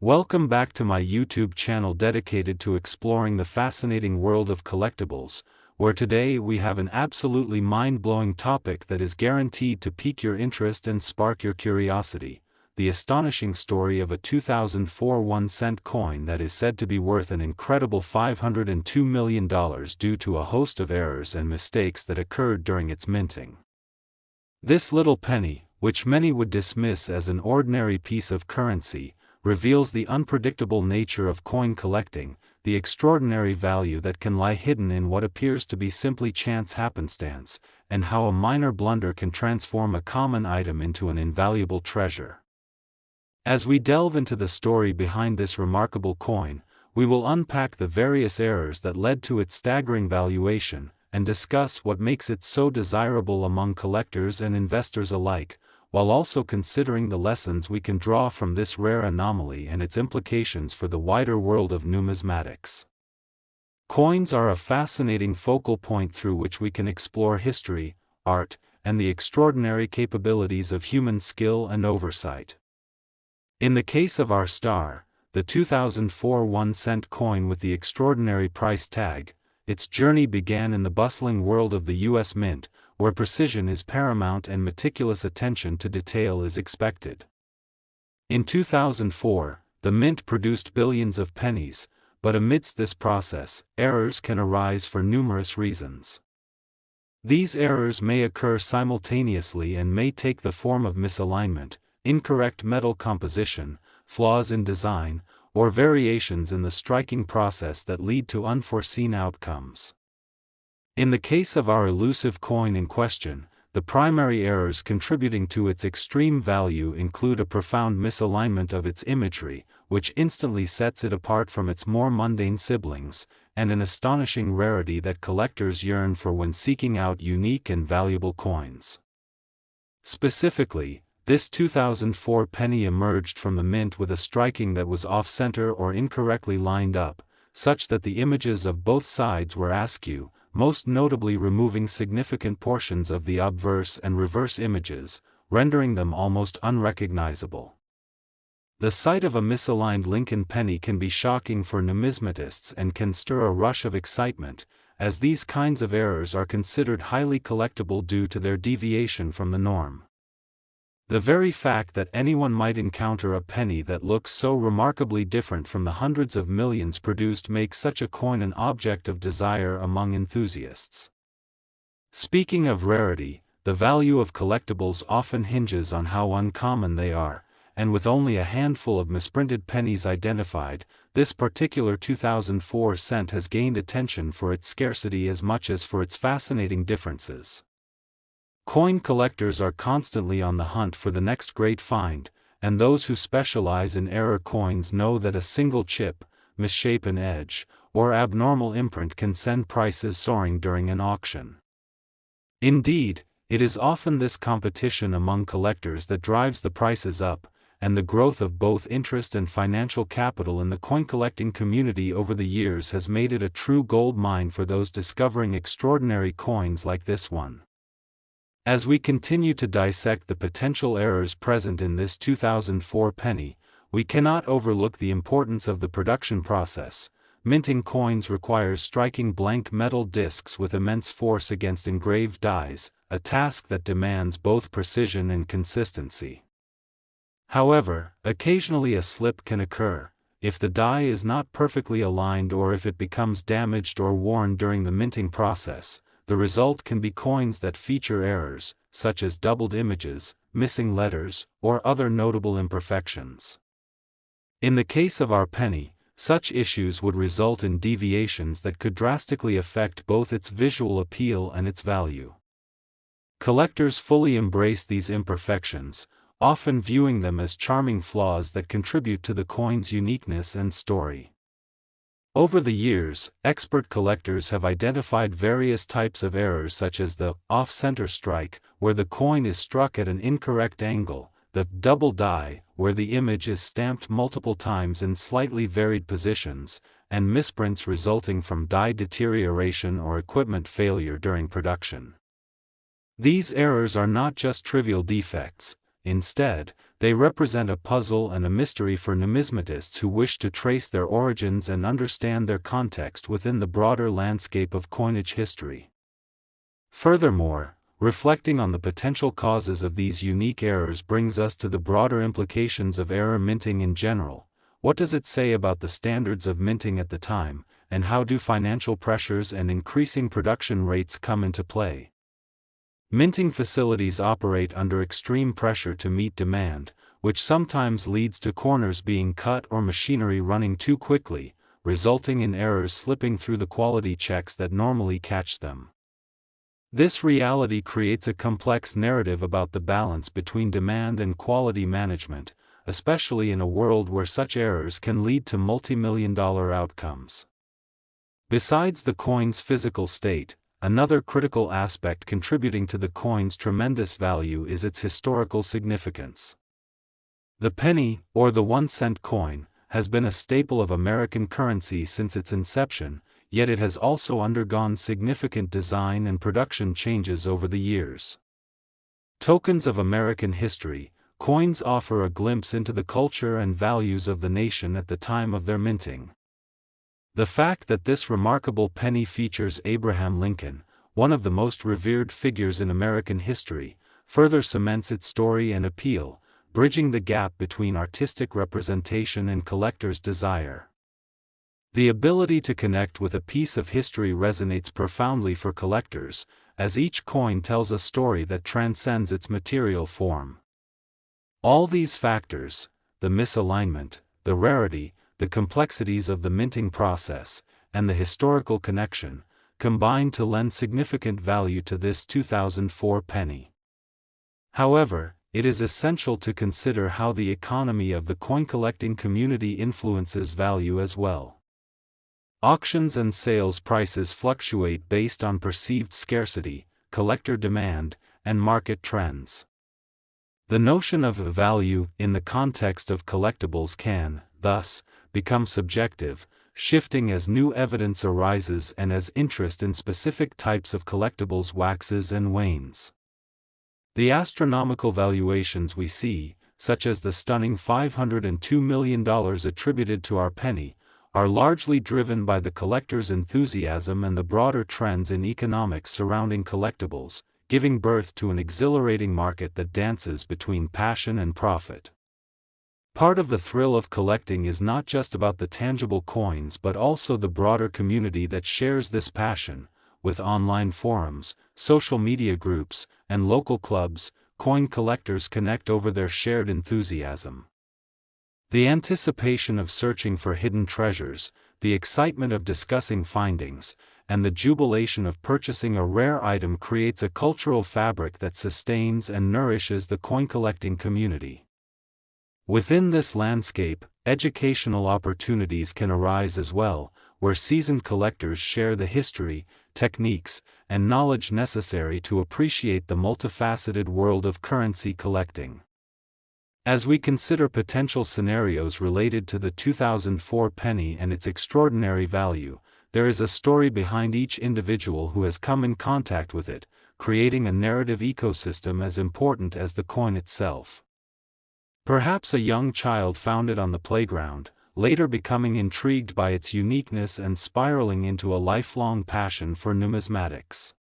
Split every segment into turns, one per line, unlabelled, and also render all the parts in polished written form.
Welcome back to my YouTube channel dedicated to exploring the fascinating world of collectibles, where today we have an absolutely mind-blowing topic that is guaranteed to pique your interest and spark your curiosity: the astonishing story of a 2004 1-cent coin that is said to be worth an incredible $502 million due to a host of errors and mistakes that occurred during its minting. This little penny, which many would dismiss as an ordinary piece of currency, reveals the unpredictable nature of coin collecting, the extraordinary value that can lie hidden in what appears to be simply chance happenstance, and how a minor blunder can transform a common item into an invaluable treasure. As we delve into the story behind this remarkable coin, we will unpack the various errors that led to its staggering valuation, and discuss what makes it so desirable among collectors and investors alike, while also considering the lessons we can draw from this rare anomaly and its implications for the wider world of numismatics. Coins are a fascinating focal point through which we can explore history, art, and the extraordinary capabilities of human skill and oversight. In the case of our star, the 2004 1-cent coin with the extraordinary price tag, its journey began in the bustling world of the U.S. Mint, where precision is paramount and meticulous attention to detail is expected. In 2004, the Mint produced billions of pennies, but amidst this process, errors can arise for numerous reasons. These errors may occur simultaneously and may take the form of misalignment, incorrect metal composition, flaws in design, or variations in the striking process that lead to unforeseen outcomes. In the case of our elusive coin in question, the primary errors contributing to its extreme value include a profound misalignment of its imagery, which instantly sets it apart from its more mundane siblings, and an astonishing rarity that collectors yearn for when seeking out unique and valuable coins. Specifically, this 2004 penny emerged from the mint with a striking that was off-center or incorrectly lined up, such that the images of both sides were askew, most notably removing significant portions of the obverse and reverse images, rendering them almost unrecognizable. The sight of a misaligned Lincoln penny can be shocking for numismatists and can stir a rush of excitement, as these kinds of errors are considered highly collectible due to their deviation from the norm. The very fact that anyone might encounter a penny that looks so remarkably different from the hundreds of millions produced makes such a coin an object of desire among enthusiasts. Speaking of rarity, the value of collectibles often hinges on how uncommon they are, and with only a handful of misprinted pennies identified, this particular 2004 cent has gained attention for its scarcity as much as for its fascinating differences. Coin collectors are constantly on the hunt for the next great find, and those who specialize in error coins know that a single chip, misshapen edge, or abnormal imprint can send prices soaring during an auction. Indeed, it is often this competition among collectors that drives the prices up, and the growth of both interest and financial capital in the coin collecting community over the years has made it a true gold mine for those discovering extraordinary coins like this one. As we continue to dissect the potential errors present in this 2004 penny, we cannot overlook the importance of the production process. Minting coins requires striking blank metal discs with immense force against engraved dies, a task that demands both precision and consistency. However, occasionally a slip can occur, if the die is not perfectly aligned or if it becomes damaged or worn during the minting process. The result can be coins that feature errors, such as doubled images, missing letters, or other notable imperfections. In the case of our penny, such issues would result in deviations that could drastically affect both its visual appeal and its value. Collectors fully embrace these imperfections, often viewing them as charming flaws that contribute to the coin's uniqueness and story. Over the years, expert collectors have identified various types of errors such as the off-center strike, where the coin is struck at an incorrect angle, the double die, where the image is stamped multiple times in slightly varied positions, and misprints resulting from die deterioration or equipment failure during production. These errors are not just trivial defects. Instead, They represent a puzzle and a mystery for numismatists who wish to trace their origins and understand their context within the broader landscape of coinage history. Furthermore, reflecting on the potential causes of these unique errors brings us to the broader implications of error minting in general. What does it say about the standards of minting at the time, and how do financial pressures and increasing production rates come into play? Minting facilities operate under extreme pressure to meet demand, which sometimes leads to corners being cut or machinery running too quickly, resulting in errors slipping through the quality checks that normally catch them. This reality creates a complex narrative about the balance between demand and quality management, especially in a world where such errors can lead to multi-million-dollar outcomes. Besides the coin's physical state, another critical aspect contributing to the coin's tremendous value is its historical significance. The penny, or the 1-cent coin, has been a staple of American currency since its inception, yet it has also undergone significant design and production changes over the years. Tokens of American history, coins offer a glimpse into the culture and values of the nation at the time of their minting. The fact that this remarkable penny features Abraham Lincoln, one of the most revered figures in American history, further cements its story and appeal, bridging the gap between artistic representation and collectors' desire. The ability to connect with a piece of history resonates profoundly for collectors, as each coin tells a story that transcends its material form. All these factors, the misalignment, the rarity, the complexities of the minting process, and the historical connection, combine to lend significant value to this 2004 penny. However, it is essential to consider how the economy of the coin-collecting community influences value as well. Auctions and sales prices fluctuate based on perceived scarcity, collector demand, and market trends. The notion of value in the context of collectibles can, thus, become subjective, shifting as new evidence arises and as interest in specific types of collectibles waxes and wanes. The astronomical valuations we see, such as the stunning $502 million attributed to our penny, are largely driven by the collector's enthusiasm and the broader trends in economics surrounding collectibles, giving birth to an exhilarating market that dances between passion and profit. Part of the thrill of collecting is not just about the tangible coins but also the broader community that shares this passion. With online forums, social media groups, and local clubs, coin collectors connect over their shared enthusiasm. The anticipation of searching for hidden treasures, the excitement of discussing findings, and the jubilation of purchasing a rare item creates a cultural fabric that sustains and nourishes the coin-collecting community. Within this landscape, educational opportunities can arise as well, where seasoned collectors share the history, techniques, and knowledge necessary to appreciate the multifaceted world of currency collecting. As we consider potential scenarios related to the 2004 penny and its extraordinary value, there is a story behind each individual who has come in contact with it, creating a narrative ecosystem as important as the coin itself. Perhaps a young child found it on the playground, later becoming intrigued by its uniqueness and spiraling into a lifelong passion for numismatics.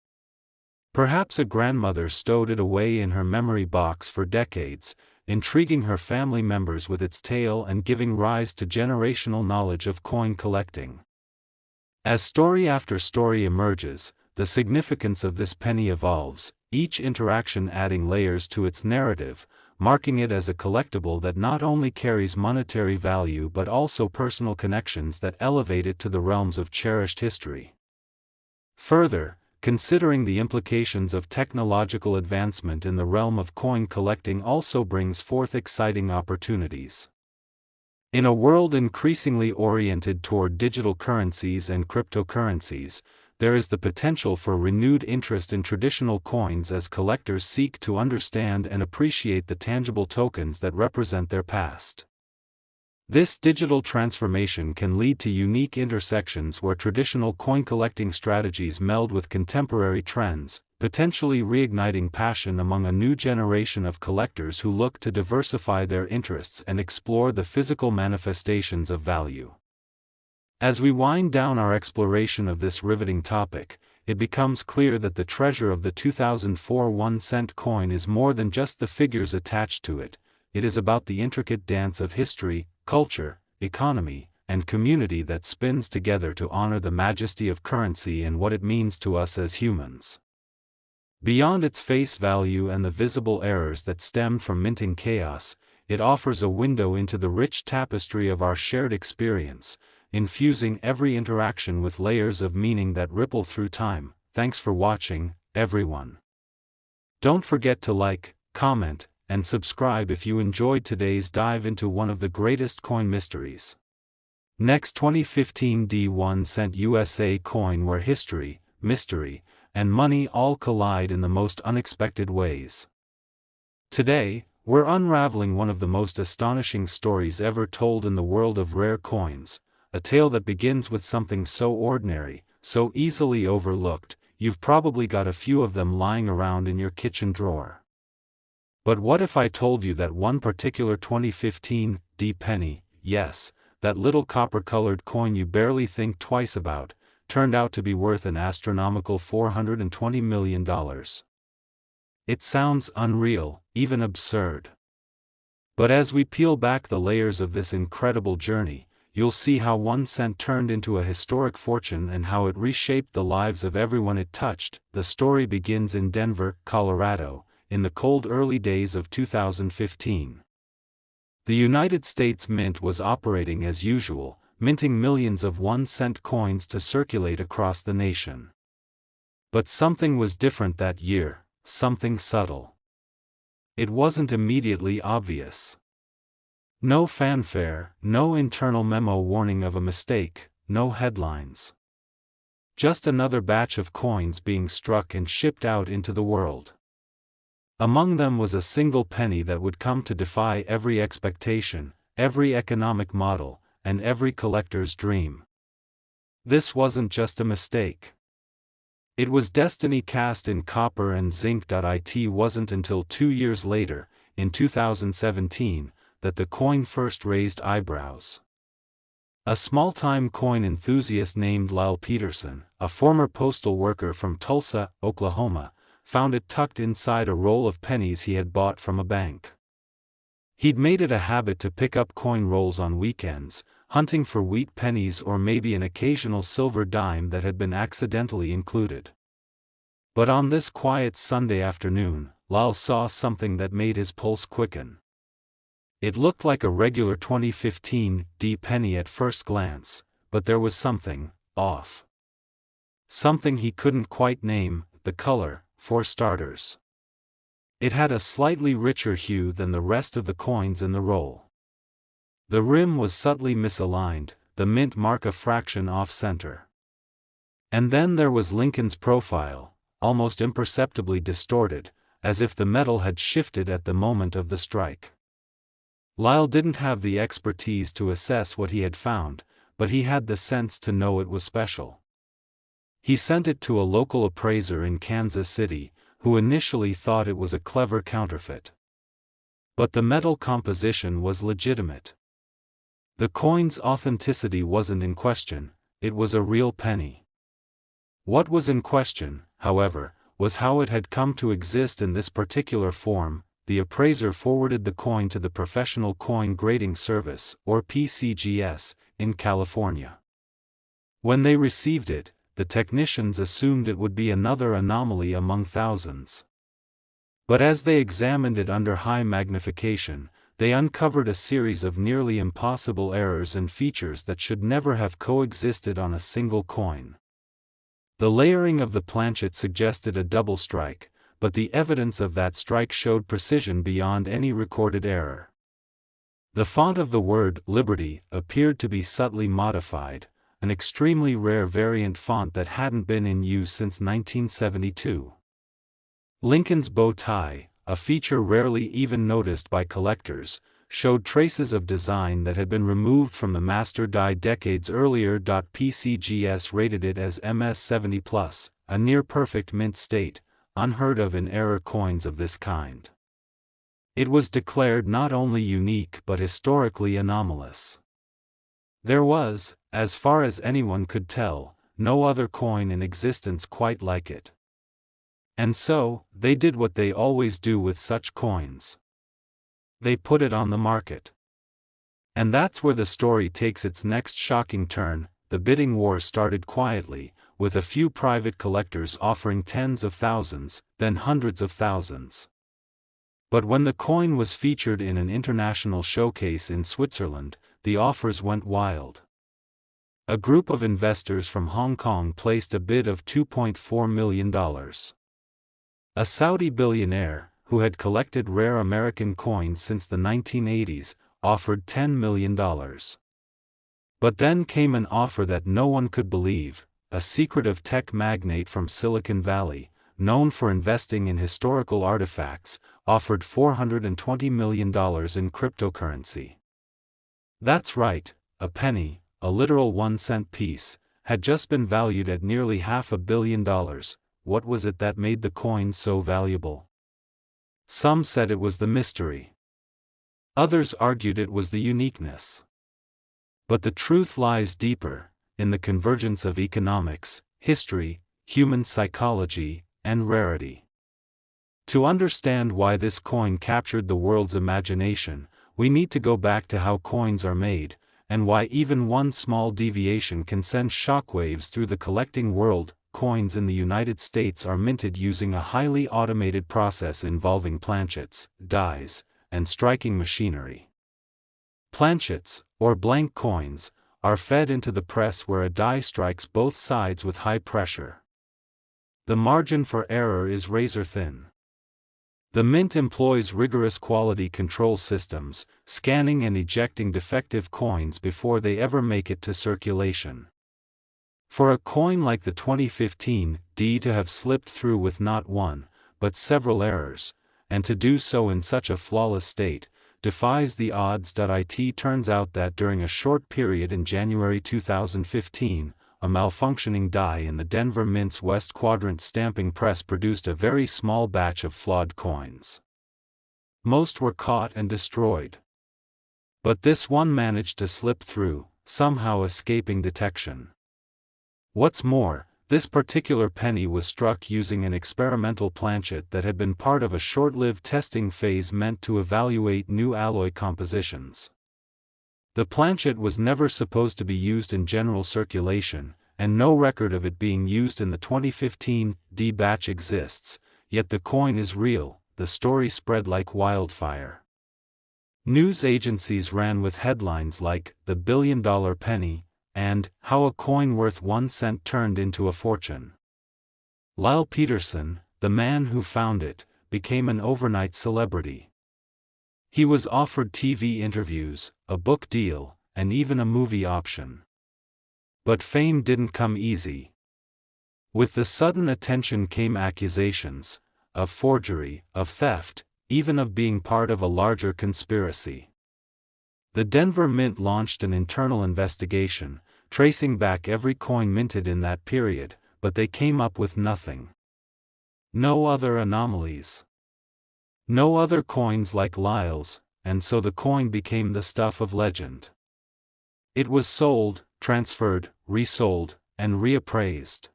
Perhaps a grandmother stowed it away in her memory box for decades, intriguing her family members with its tale and giving rise to generational knowledge of coin collecting. As story after story emerges, the significance of this penny evolves, each interaction adding layers to its narrative, marking it as a collectible that not only carries monetary value but also personal connections that elevate it to the realms of cherished history. Further, considering the implications of technological advancement in the realm of coin collecting also brings forth exciting opportunities. In a world increasingly oriented toward digital currencies and cryptocurrencies, there is the potential for renewed interest in traditional coins as collectors seek to understand and appreciate the tangible tokens that represent their past. This digital transformation can lead to unique intersections where traditional coin collecting strategies meld with contemporary trends, potentially reigniting passion among a new generation of collectors who look to diversify their interests and explore the physical manifestations of value. As we wind down our exploration of this riveting topic, it becomes clear that the treasure of the 2004 1-cent coin is more than just the figures attached to it. It is about the intricate dance of history, culture, economy, and community that spins together to honor the majesty of currency and what it means to us as humans. Beyond its face value and the visible errors that stem from minting chaos, it offers a window into the rich tapestry of our shared experience, infusing every interaction with layers of meaning that ripple through time. Thanks for watching, everyone. Don't forget to like, comment, and subscribe if you enjoyed today's dive into one of the greatest coin mysteries. Next, 2015 D1-cent USA coin where history, mystery, and money all collide in the most unexpected ways. Today, we're unraveling one of the most astonishing stories ever told in the world of rare coins, a tale that begins with something so ordinary, so easily overlooked, you've probably got a few of them lying around in your kitchen drawer. But what if I told you that one particular 2015 D penny, yes, that little copper-colored coin you barely think twice about, turned out to be worth an astronomical $420 million? It sounds unreal, even absurd. But as we peel back the layers of this incredible journey, you'll see how 1 cent turned into a historic fortune and how it reshaped the lives of everyone it touched. The story begins in Denver, Colorado, in the cold early days of 2015. The United States Mint was operating as usual, minting millions of 1-cent coins to circulate across the nation. But something was different that year, something subtle. It wasn't immediately obvious. No fanfare, no internal memo warning of a mistake, no headlines. Just another batch of coins being struck and shipped out into the world. Among them was a single penny that would come to defy every expectation, every economic model, and every collector's dream. This wasn't just a mistake. It was destiny cast in copper and zinc. It wasn't until 2 years later, in 2017, that the coin first raised eyebrows. A small-time coin enthusiast named Lyle Peterson, a former postal worker from Tulsa, Oklahoma, found it tucked inside a roll of pennies he had bought from a bank. He'd made it a habit to pick up coin rolls on weekends, hunting for wheat pennies or maybe an occasional silver dime that had been accidentally included. But on this quiet Sunday afternoon, Lyle saw something that made his pulse quicken. It looked like a regular 2015 D penny at first glance, but there was something off. Something he couldn't quite name. The color, for starters. It had a slightly richer hue than the rest of the coins in the roll. The rim was subtly misaligned, the mint mark a fraction off-center. And then there was Lincoln's profile, almost imperceptibly distorted, as if the metal had shifted at the moment of the strike. Lyle didn't have the expertise to assess what he had found, but he had the sense to know it was special. He sent it to a local appraiser in Kansas City, who initially thought it was a clever counterfeit. But the metal composition was legitimate. The coin's authenticity wasn't in question, it was a real penny. What was in question, however, was how it had come to exist in this particular form. The appraiser forwarded the coin to the Professional Coin Grading Service, or PCGS, in California. When they received it, the technicians assumed it would be another anomaly among thousands. But as they examined it under high magnification, they uncovered a series of nearly impossible errors and features that should never have coexisted on a single coin. The layering of the planchet suggested a double strike, but the evidence of that strike showed precision beyond any recorded error. The font of the word Liberty appeared to be subtly modified, an extremely rare variant font that hadn't been in use since 1972. Lincoln's bow tie, a feature rarely even noticed by collectors, showed traces of design that had been removed from the master die decades earlier. PCGS rated it as MS70+, a near-perfect mint state, unheard of in error coins of this kind. It was declared not only unique but historically anomalous. There was, as far as anyone could tell, no other coin in existence quite like it. And so, they did what they always do with such coins. They put it on the market. And that's where the story takes its next shocking turn. The bidding war started quietly, with a few private collectors offering tens of thousands, then hundreds of thousands. But when the coin was featured in an international showcase in Switzerland, the offers went wild. A group of investors from Hong Kong placed a bid of $2.4 million. A Saudi billionaire, who had collected rare American coins since the 1980s, offered $10 million. But then came an offer that no one could believe. A secretive tech magnate from Silicon Valley, known for investing in historical artifacts, offered $420 million in cryptocurrency. That's right, a penny, a literal 1-cent piece, had just been valued at nearly $500 million. What was it that made the coin so valuable? Some said it was the mystery. Others argued it was the uniqueness. But the truth lies deeper, in the convergence of economics, history, human psychology, and rarity. To understand why this coin captured the world's imagination, we need to go back to how coins are made, and why even one small deviation can send shockwaves through the collecting world. Coins in the United States are minted using a highly automated process involving planchets, dies, and striking machinery. Planchets, or blank coins, are fed into the press where a die strikes both sides with high pressure. The margin for error is razor thin. The mint employs rigorous quality control systems, scanning and ejecting defective coins before they ever make it to circulation. For a coin like the 2015 D to have slipped through with not one, but several errors, and to do so in such a flawless state, defies the odds. It turns out that during a short period in January 2015, a malfunctioning die in the Denver Mint's West Quadrant stamping press produced a very small batch of flawed coins. Most were caught and destroyed. But this one managed to slip through, somehow escaping detection. What's more, this particular penny was struck using an experimental planchet that had been part of a short-lived testing phase meant to evaluate new alloy compositions. The planchet was never supposed to be used in general circulation, and no record of it being used in the 2015 D batch exists, yet the coin is real. The story spread like wildfire. News agencies ran with headlines like, "The Billion-Dollar Penny," and "How a Coin Worth 1 Cent Turned into a Fortune." Lyle Peterson, the man who found it, became an overnight celebrity. He was offered TV interviews, a book deal, and even a movie option. But fame didn't come easy. With the sudden attention came accusations of forgery, of theft, even of being part of a larger conspiracy. The Denver Mint launched an internal investigation, tracing back every coin minted in that period, but they came up with nothing. No other anomalies. No other coins like Lyle's, and so the coin became the stuff of legend. It was sold, transferred, resold, and reappraised.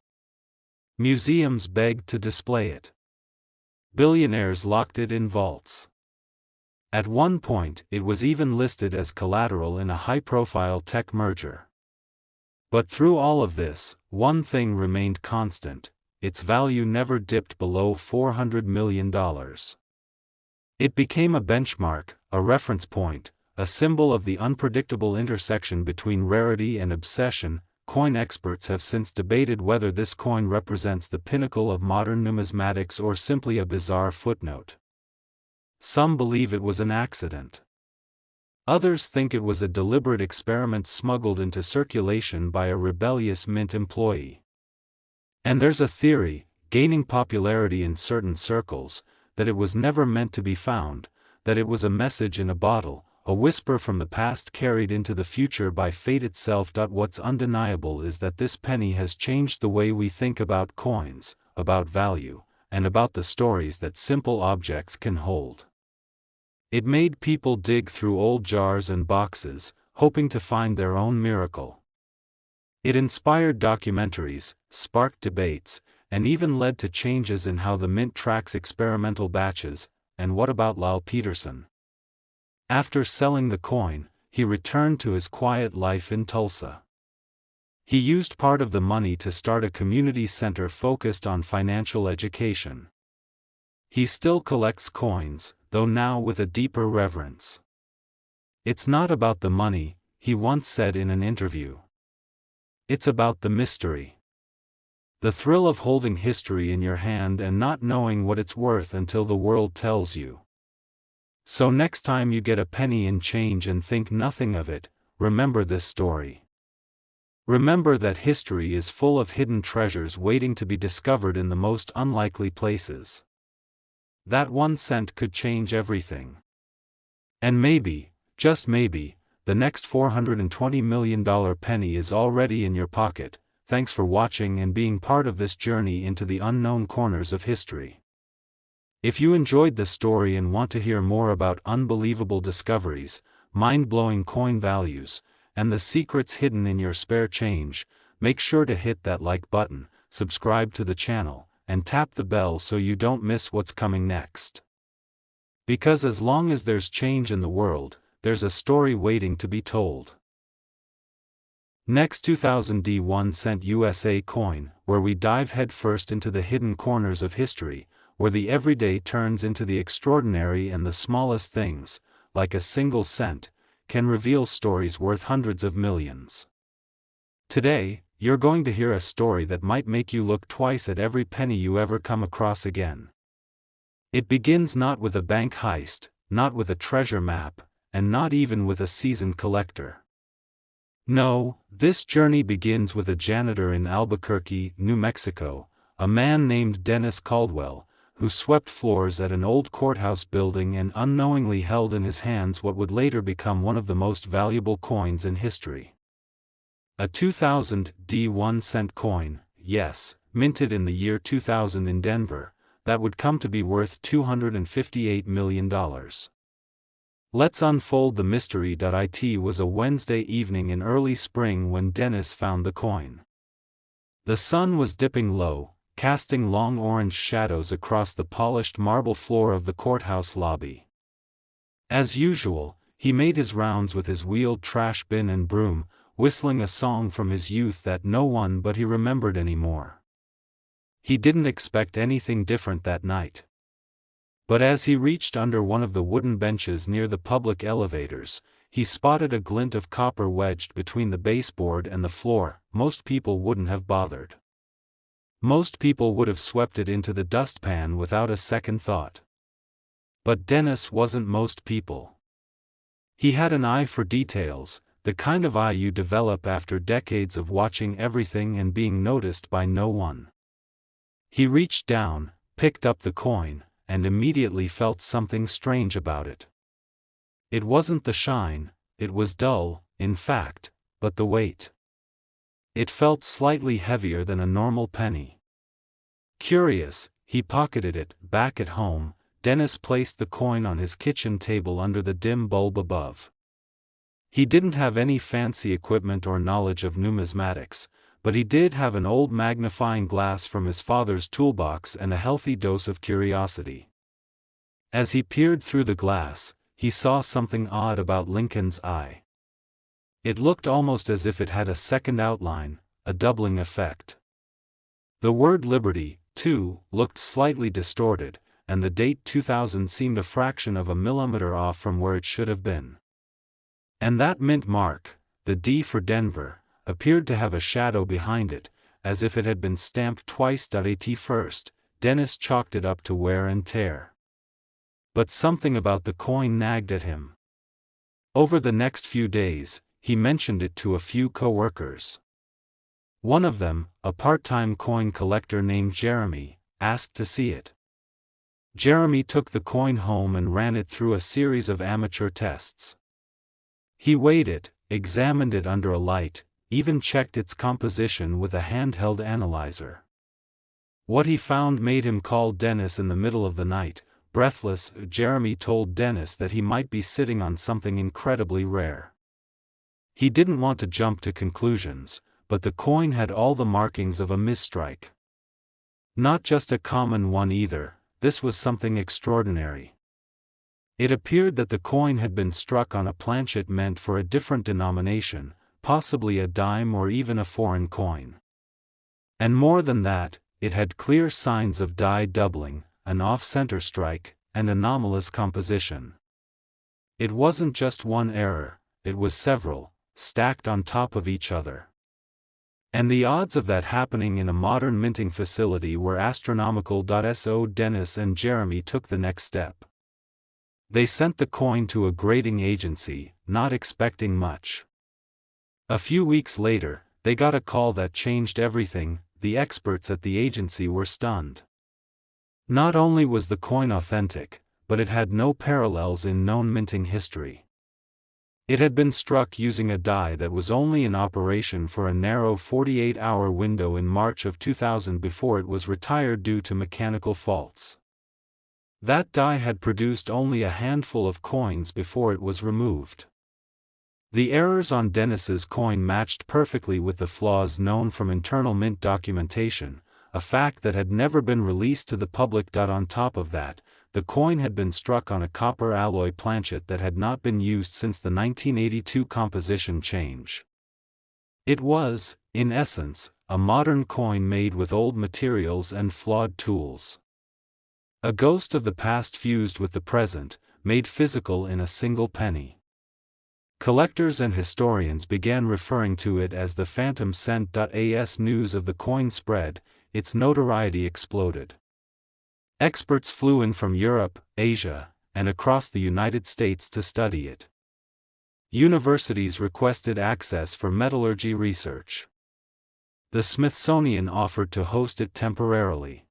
Museums begged to display it. Billionaires locked it in vaults. At one point, it was even listed as collateral in a high-profile tech merger. But through all of this, one thing remained constant: its value never dipped below $400 million. It became a benchmark, a reference point, a symbol of the unpredictable intersection between rarity and obsession. Coin experts have since debated whether this coin represents the pinnacle of modern numismatics or simply a bizarre footnote. Some believe it was an accident. Others think it was a deliberate experiment smuggled into circulation by a rebellious mint employee. And there's a theory, gaining popularity in certain circles, that it was never meant to be found, that it was a message in a bottle, a whisper from the past carried into the future by fate itself. What's undeniable is that this penny has changed the way we think about coins, about value, and about the stories that simple objects can hold. It made people dig through old jars and boxes, hoping to find their own miracle. It inspired documentaries, sparked debates, and even led to changes in how the mint tracks experimental batches. And what about Lyle Peterson? After selling the coin, he returned to his quiet life in Tulsa. He used part of the money to start a community center focused on financial education. He still collects coins, though now with a deeper reverence. "It's not about the money," he once said in an interview. "It's about the mystery. The thrill of holding history in your hand and not knowing what it's worth until the world tells you." So next time you get a penny in change and think nothing of it, remember this story. Remember that history is full of hidden treasures waiting to be discovered in the most unlikely places. That 1 cent could change everything. And maybe, just maybe, the next $420 million penny is already in your pocket. Thanks for watching and being part of this journey into the unknown corners of history. If you enjoyed the story and want to hear more about unbelievable discoveries, mind-blowing coin values, and the secrets hidden in your spare change, make sure to hit that like button, subscribe to the channel, and tap the bell so you don't miss what's coming next. Because as long as there's change in the world, there's a story waiting to be told. Next, 2000 1 cent USA coin, where we dive headfirst into the hidden corners of history, where the everyday turns into the extraordinary and the smallest things, like a single cent, can reveal stories worth hundreds of millions. Today, you're going to hear a story that might make you look twice at every penny you ever come across again. It begins not with a bank heist, not with a treasure map, and not even with a seasoned collector. No, this journey begins with a janitor in Albuquerque, New Mexico, a man named Dennis Caldwell, who swept floors at an old courthouse building and unknowingly held in his hands what would later become one of the most valuable coins in history. A 2000 1 cent coin, yes, minted in the year 2000 in Denver, that would come to be worth $258 million. Let's unfold the mystery. It was a Wednesday evening in early spring when Dennis found the coin. The sun was dipping low, casting long orange shadows across the polished marble floor of the courthouse lobby. As usual, he made his rounds with his wheeled trash bin and broom, whistling a song from his youth that no one but he remembered anymore. He didn't expect anything different that night. But as he reached under one of the wooden benches near the public elevators, he spotted a glint of copper wedged between the baseboard and the floor. Most people wouldn't have bothered. Most people would have swept it into the dustpan without a second thought. But Dennis wasn't most people. He had an eye for details, the kind of eye you develop after decades of watching everything and being noticed by no one. He reached down, picked up the coin, and immediately felt something strange about it. It wasn't the shine, it was dull, in fact, but the weight. It felt slightly heavier than a normal penny. Curious, he pocketed it. Back at home, Dennis placed the coin on his kitchen table under the dim bulb above. He didn't have any fancy equipment or knowledge of numismatics, but he did have an old magnifying glass from his father's toolbox and a healthy dose of curiosity. As he peered through the glass, he saw something odd about Lincoln's eye. It looked almost as if it had a second outline, a doubling effect. The word liberty, too, looked slightly distorted, and the date 2000 seemed a fraction of a millimeter off from where it should have been. And that mint mark, the D for Denver, appeared to have a shadow behind it, as if it had been stamped twice. At first, Dennis chalked it up to wear and tear. But something about the coin nagged at him. Over the next few days, he mentioned it to a few coworkers. One of them, a part-time coin collector named Jeremy, asked to see it. Jeremy took the coin home and ran it through a series of amateur tests. He weighed it, examined it under a light, even checked its composition with a handheld analyzer. What he found made him call Dennis in the middle of the night. Breathless, Jeremy told Dennis that he might be sitting on something incredibly rare. He didn't want to jump to conclusions, but the coin had all the markings of a misstrike. Not just a common one either, this was something extraordinary. It appeared that the coin had been struck on a planchet meant for a different denomination, possibly a dime or even a foreign coin. And more than that, it had clear signs of die doubling, an off-center strike, and anomalous composition. It wasn't just one error, it was several, stacked on top of each other. And the odds of that happening in a modern minting facility were astronomical. So Dennis and Jeremy took the next step. They sent the coin to a grading agency, not expecting much. A few weeks later, they got a call that changed everything. The experts at the agency were stunned. Not only was the coin authentic, but it had no parallels in known minting history. It had been struck using a die that was only in operation for a narrow 48-hour window in March of 2000 before it was retired due to mechanical faults. That die had produced only a handful of coins before it was removed. The errors on Dennis's coin matched perfectly with the flaws known from internal mint documentation, a fact that had never been released to the public. On top of that, the coin had been struck on a copper alloy planchet that had not been used since the 1982 composition change. It was, in essence, a modern coin made with old materials and flawed tools. A ghost of the past fused with the present, made physical in a single penny. Collectors and historians began referring to it as the phantom cent. As news of the coin spread, its notoriety exploded. Experts flew in from Europe, Asia, and across the United States to study it. Universities requested access for metallurgy research. The Smithsonian offered to host it temporarily.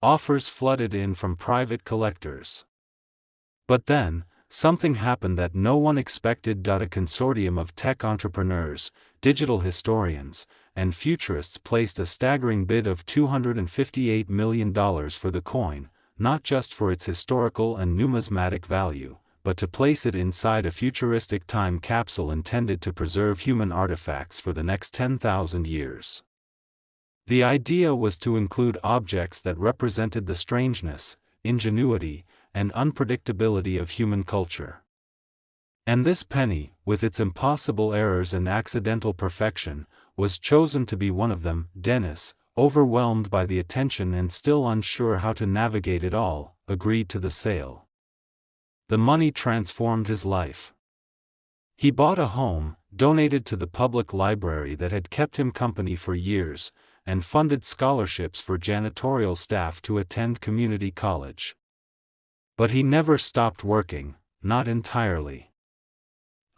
Offers flooded in from private collectors. But then, something happened that no one expected. A consortium of tech entrepreneurs, digital historians, and futurists placed a staggering bid of $258 million for the coin, not just for its historical and numismatic value, but to place it inside a futuristic time capsule intended to preserve human artifacts for the next 10,000 years. The idea was to include objects that represented the strangeness, ingenuity, and unpredictability of human culture. And this penny, with its impossible errors and accidental perfection, was chosen to be one of them. Dennis, overwhelmed by the attention and still unsure how to navigate it all, agreed to the sale. The money transformed his life. He bought a home, donated to the public library that had kept him company for years, and funded scholarships for janitorial staff to attend community college. But he never stopped working, not entirely.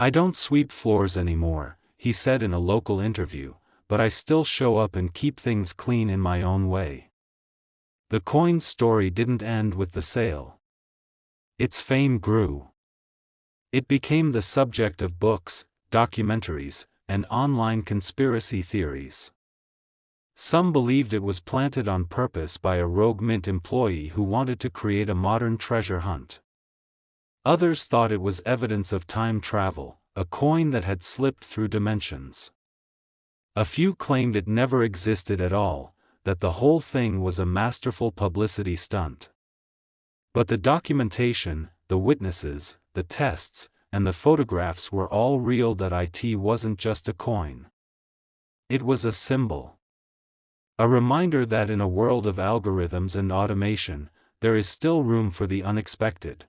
"I don't sweep floors anymore," he said in a local interview, "but I still show up and keep things clean in my own way." The coin's story didn't end with the sale. Its fame grew. It became the subject of books, documentaries, and online conspiracy theories. Some believed it was planted on purpose by a rogue mint employee who wanted to create a modern treasure hunt. Others thought it was evidence of time travel, a coin that had slipped through dimensions. A few claimed it never existed at all, that the whole thing was a masterful publicity stunt. But the documentation, the witnesses, the tests, and the photographs were all real. It wasn't just a coin. It was a symbol. A reminder that in a world of algorithms and automation, there is still room for the unexpected.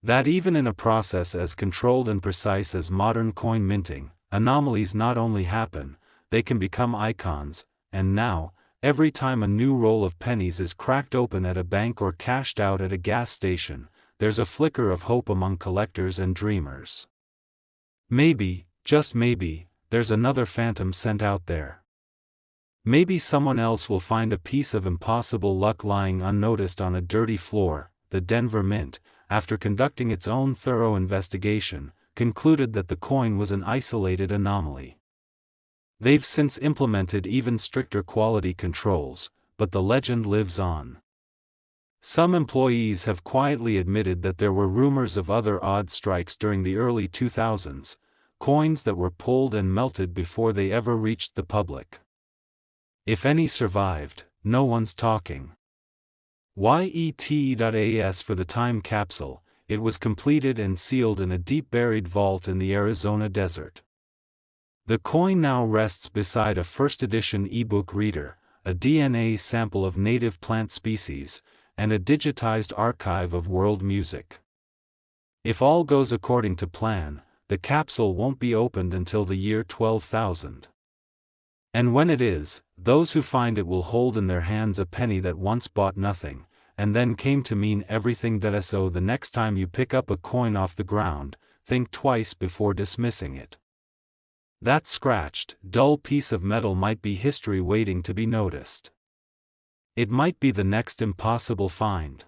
That even in a process as controlled and precise as modern coin minting, anomalies not only happen, they can become icons. And now, every time a new roll of pennies is cracked open at a bank or cashed out at a gas station, there's a flicker of hope among collectors and dreamers. Maybe, just maybe, there's another phantom cent out there. Maybe someone else will find a piece of impossible luck lying unnoticed on a dirty floor. The Denver Mint, after conducting its own thorough investigation, concluded that the coin was an isolated anomaly. They've since implemented even stricter quality controls, but the legend lives on. Some employees have quietly admitted that there were rumors of other odd strikes during the early 2000s, coins that were pulled and melted before they ever reached the public. If any survived, no one's talking. YET.AS for the time capsule, it was completed and sealed in a deep buried vault in the Arizona desert. The coin now rests beside a first edition ebook reader, a DNA sample of native plant species, and a digitized archive of world music. If all goes according to plan, the capsule won't be opened until the year 12,000. And when it is, those who find it will hold in their hands a penny that once bought nothing, and then came to mean everything. So the next time you pick up a coin off the ground, think twice before dismissing it. That scratched, dull piece of metal might be history waiting to be noticed. It might be the next impossible find.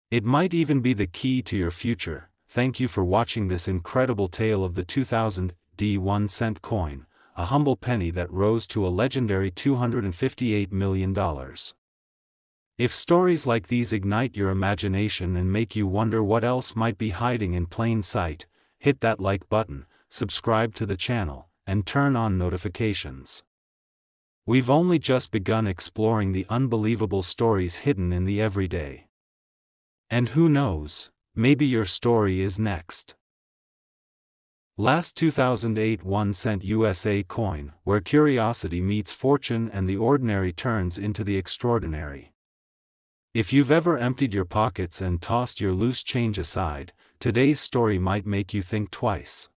It might even be the key to your future. Thank you for watching this incredible tale of the 2000 D 1-cent coin, a humble penny that rose to a legendary $258 million. If stories like these ignite your imagination and make you wonder what else might be hiding in plain sight, hit that like button, subscribe to the channel, and turn on notifications. We've only just begun exploring the unbelievable stories hidden in the everyday. And who knows, maybe your story is next. Last 2008 1-cent USA coin, where curiosity meets fortune and the ordinary turns into the extraordinary. If you've ever emptied your pockets and tossed your loose change aside, today's story might make you think twice.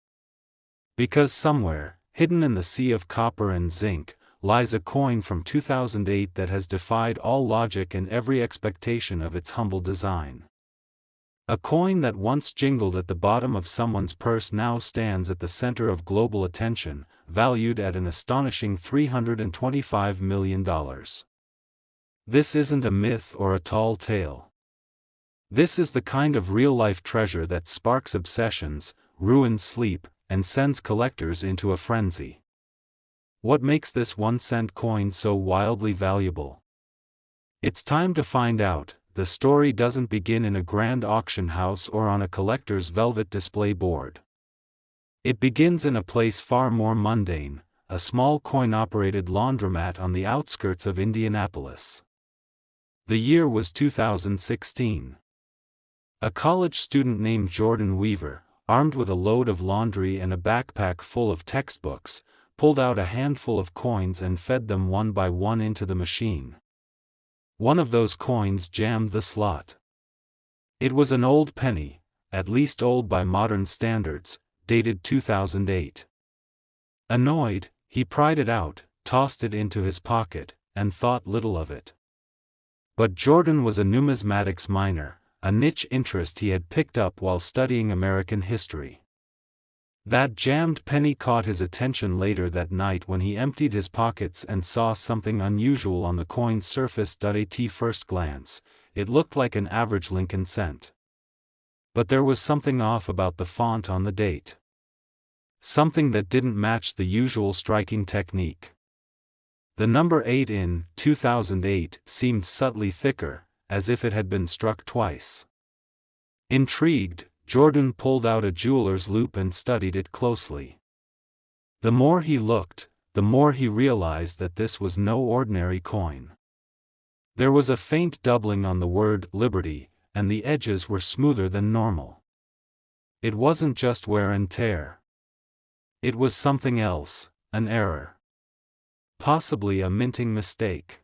Because somewhere, hidden in the sea of copper and zinc, lies a coin from 2008 that has defied all logic and every expectation of its humble design. A coin that once jingled at the bottom of someone's purse now stands at the center of global attention, valued at an astonishing $325 million. This isn't a myth or a tall tale. This is the kind of real-life treasure that sparks obsessions, ruins sleep, and sends collectors into a frenzy. What makes this 1-cent coin so wildly valuable? It's time to find out. The story doesn't begin in a grand auction house or on a collector's velvet display board. It begins in a place far more mundane, a small coin-operated laundromat on the outskirts of Indianapolis. The year was 2016. A college student named Jordan Weaver, armed with a load of laundry and a backpack full of textbooks, pulled out a handful of coins and fed them one by one into the machine. One of those coins jammed the slot. It was an old penny, at least old by modern standards, dated 2008. Annoyed, he pried it out, tossed it into his pocket, and thought little of it. But Jordan was a numismatics minor, a niche interest he had picked up while studying American history. That jammed penny caught his attention later that night when he emptied his pockets and saw something unusual on the coin's surface. At first glance, it looked like an average Lincoln cent. But there was something off about the font on the date. Something that didn't match the usual striking technique. The number 8 in 2008 seemed subtly thicker, as if it had been struck twice. Intrigued, Jordan pulled out a jeweler's loupe and studied it closely. The more he looked, the more he realized that this was no ordinary coin. There was a faint doubling on the word Liberty, and the edges were smoother than normal. It wasn't just wear and tear. It was something else, an error. Possibly a minting mistake.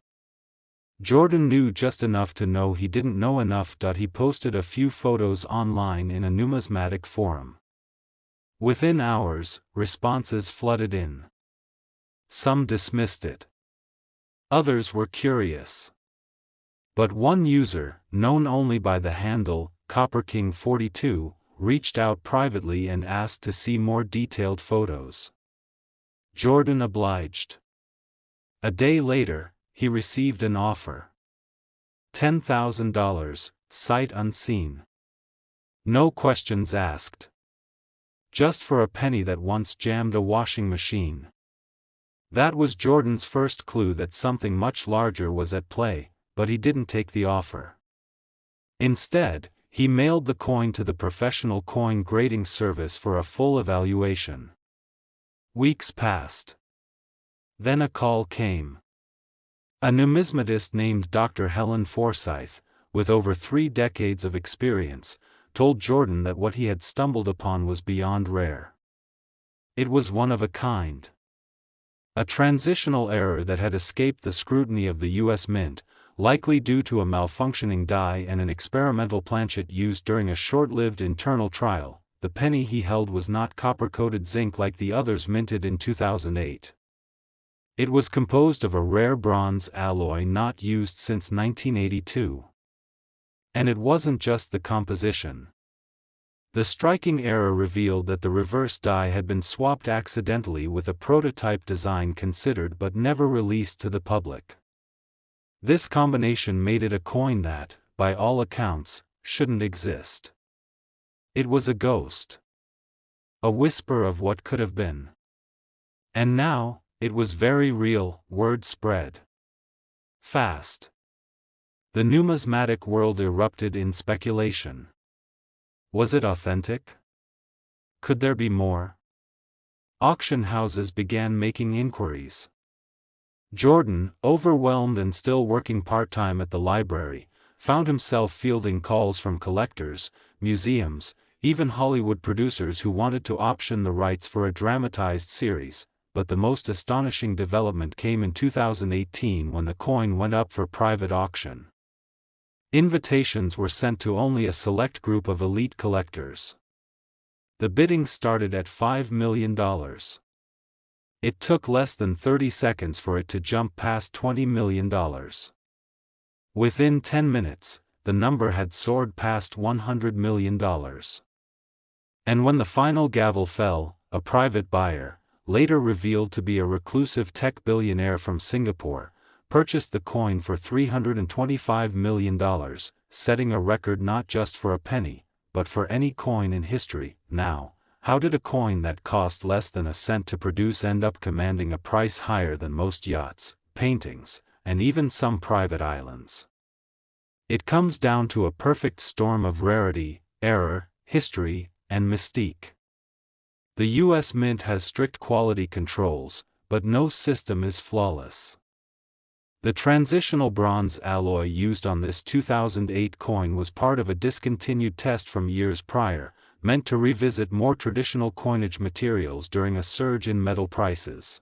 Jordan knew just enough to know he didn't know enough. He posted a few photos online in a numismatic forum. Within hours, responses flooded in. Some dismissed it. Others were curious. But one user, known only by the handle CopperKing42, reached out privately and asked to see more detailed photos. Jordan obliged. A day later, he received an offer. $10,000, sight unseen. No questions asked. just for a penny that once jammed a washing machine. That was Jordan's first clue that something much larger was at play, but he didn't take the offer. Instead, he mailed the coin to the professional coin grading service for a full evaluation. Weeks passed. Then a call came. A numismatist named Dr. Helen Forsyth, with over 3 decades of experience, told Jordan that what he had stumbled upon was beyond rare. It was one of a kind. A transitional error that had escaped the scrutiny of the U.S. Mint, likely due to a malfunctioning die and an experimental planchet used during a short-lived internal trial. The penny he held was not copper-coated zinc like the others minted in 2008. It was composed of a rare bronze alloy not used since 1982. And it wasn't just the composition. The striking error revealed that the reverse die had been swapped accidentally with a prototype design considered but never released to the public. This combination made it a coin that, by all accounts, shouldn't exist. It was a ghost. A whisper of what could have been. And now, it was very real. Word spread fast. The numismatic world erupted in speculation. Was it authentic? Could there be more? Auction houses began making inquiries. Jordan, overwhelmed and still working part-time at the library, found himself fielding calls from collectors, museums, even Hollywood producers who wanted to option the rights for a dramatized series. But the most astonishing development came in 2018 when the coin went up for private auction. Invitations were sent to only a select group of elite collectors. The bidding started at $5 million. It took less than 30 seconds for it to jump past $20 million. Within 10 minutes, the number had soared past $100 million. And when the final gavel fell, a private buyer, later revealed to be a reclusive tech billionaire from Singapore, purchased the coin for $325 million, setting a record not just for a penny, but for any coin in history. Now, how did a coin that cost less than a cent to produce end up commanding a price higher than most yachts, paintings, and even some private islands? It comes down to a perfect storm of rarity, error, history, and mystique. The U.S. Mint has strict quality controls, but no system is flawless. The transitional bronze alloy used on this 2008 coin was part of a discontinued test from years prior, meant to revisit more traditional coinage materials during a surge in metal prices.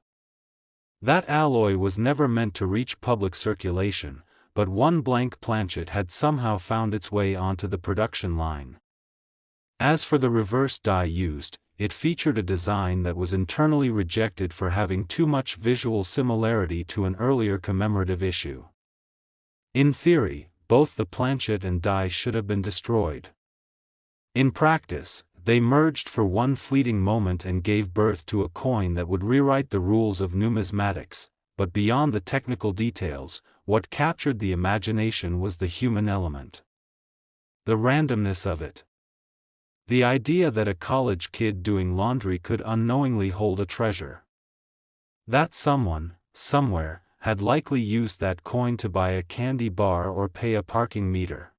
That alloy was never meant to reach public circulation, but one blank planchet had somehow found its way onto the production line. As for the reverse die used, it featured a design that was internally rejected for having too much visual similarity to an earlier commemorative issue. In theory, both the planchet and die should have been destroyed. In practice, they merged for one fleeting moment and gave birth to a coin that would rewrite the rules of numismatics. But beyond the technical details, what captured the imagination was the human element. The randomness of it. The idea that a college kid doing laundry could unknowingly hold a treasure. That someone, somewhere, had likely used that coin to buy a candy bar or pay a parking meter.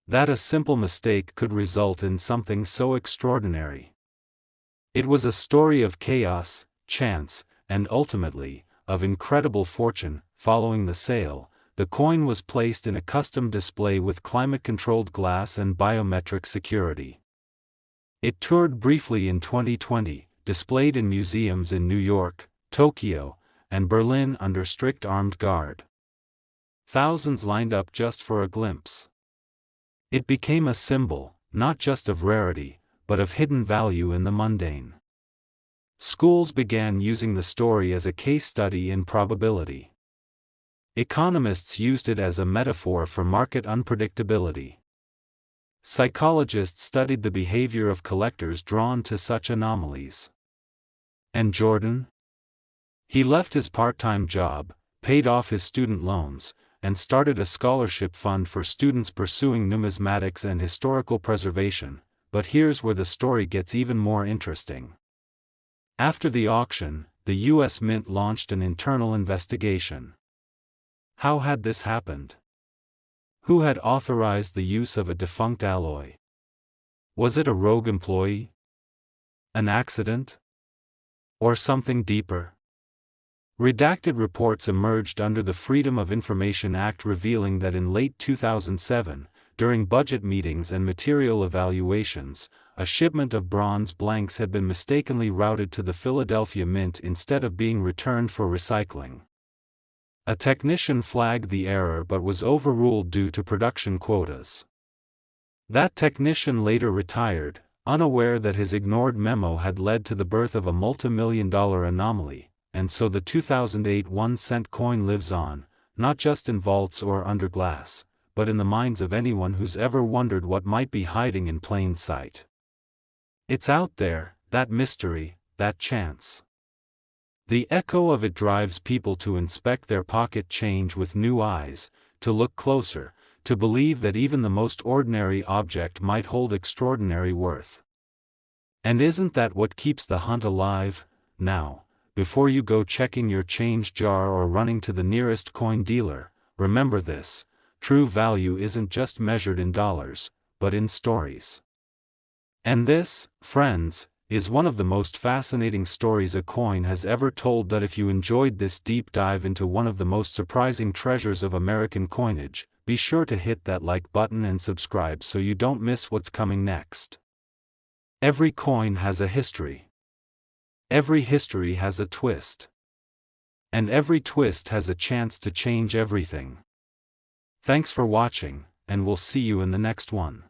That a simple mistake could result in something so extraordinary. It was a story of chaos, chance, and ultimately, of incredible fortune. Following the sale, the coin was placed in a custom display with climate-controlled glass and biometric security. It toured briefly in 2020, displayed in museums in New York, Tokyo, and Berlin under strict armed guard. Thousands lined up just for a glimpse. It became a symbol, not just of rarity, but of hidden value in the mundane. Schools began using the story as a case study in probability. Economists used it as a metaphor for market unpredictability. Psychologists studied the behavior of collectors drawn to such anomalies. And Jordan? He left his part-time job, paid off his student loans, and started a scholarship fund for students pursuing numismatics and historical preservation, but here's where the story gets even more interesting. After the auction, the U.S. Mint launched an internal investigation. How had this happened? Who had authorized the use of a defunct alloy? Was it a rogue employee? An accident? Or something deeper? Redacted reports emerged under the Freedom of Information Act revealing that in late 2007, during budget meetings and material evaluations, a shipment of bronze blanks had been mistakenly routed to the Philadelphia Mint instead of being returned for recycling. A technician flagged the error but was overruled due to production quotas. That technician later retired, unaware that his ignored memo had led to the birth of a multi-million-dollar anomaly, and so the 2008 1-cent coin lives on, not just in vaults or under glass, but in the minds of anyone who's ever wondered what might be hiding in plain sight. It's out there, that mystery, that chance. The echo of it drives people to inspect their pocket change with new eyes, to look closer, to believe that even the most ordinary object might hold extraordinary worth. And isn't that what keeps the hunt alive? Now, before you go checking your change jar or running to the nearest coin dealer, remember this: true value isn't just measured in dollars, but in stories. And this, friends, is one of the most fascinating stories a coin has ever told. That if you enjoyed this deep dive into one of the most surprising treasures of American coinage, be sure to hit that like button and subscribe so you don't miss what's coming next. Every coin has a history. Every history has a twist. And every twist has a chance to change everything. Thanks for watching, and we'll see you in the next one.